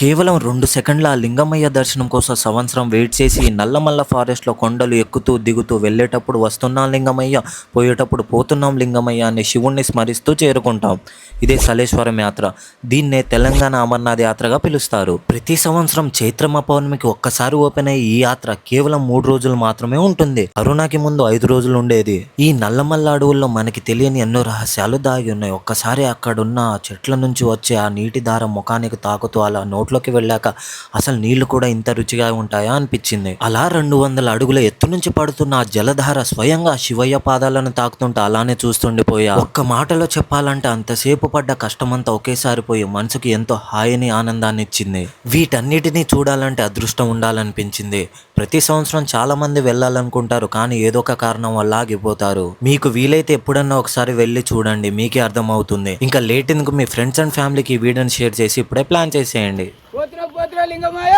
కేవలం 2 సెకండ్ల ఆ లింగమయ్య దర్శనం కోసం సంవత్సరం వెయిట్ చేసి నల్లమల్ల ఫారెస్ట్లో కొండలు ఎక్కుతూ దిగుతూ వెళ్ళేటప్పుడు వస్తున్నాం లింగమయ్య, పోయేటప్పుడు పోతున్నాం లింగమయ్య అని శివుణ్ణి స్మరిస్తూ చేరుకుంటాం. ఇదే సలేశ్వరం యాత్ర. దీన్నే తెలంగాణ అమర్నాథ్ యాత్రగా పిలుస్తారు. ప్రతి సంవత్సరం చైత్రమ పౌర్ణమికి ఒక్కసారి ఓపెన్ అయ్యే ఈ యాత్ర కేవలం 3 రోజులు మాత్రమే ఉంటుంది. కరోనాకి ముందు 5 రోజులు ఉండేది. ఈ నల్లమల్ల అడవుల్లో మనకి తెలియని ఎన్నో రహస్యాలు దాగి ఉన్నాయి. ఒక్కసారి అక్కడున్న ఆ చెట్ల నుంచి వచ్చే ఆ నీటి దార ముఖానికి తాకుతూ అలా నోట్లోకి వెళ్ళాక అసలు నీళ్లు కూడా ఇంత రుచిగా ఉంటాయా అనిపించింది. అలా 200 అడుగుల ఎత్తు నుంచి పడుతున్న ఆ జలధార స్వయంగా శివయ్య పాదాలను తాకుతుంటే అలానే చూస్తుండిపోయా. ఒక్క మాటలో చెప్పాలంటే అంతసేపు పడ్డ కష్టమంతా ఒకేసారి పోయి మనసుకి ఎంతో హాయిని ఆనందాన్ని ఇచ్చింది. వీటన్నిటినీ చూడాలంటే అదృష్టం ఉండాలనిపించింది. ప్రతి సంవత్సరం చాలా మంది వెళ్ళాలనుకుంటారు, కానీ ఏదో ఒక కారణం వల్ల ఆగిపోతారు. మీకు వీలైతే ఎప్పుడన్నా ఒకసారి వెళ్ళి చూడండి, మీకే అర్థమవుతుంది. ఇంకా లేట్ ఎందుకు, మీ ఫ్రెండ్స్ అండ్ ఫ్యామిలీకి ఈ వీడియోని షేర్ చేసి ఇప్పుడే ప్లాన్ చేసేయండి. పోతురా లింగమయ్య.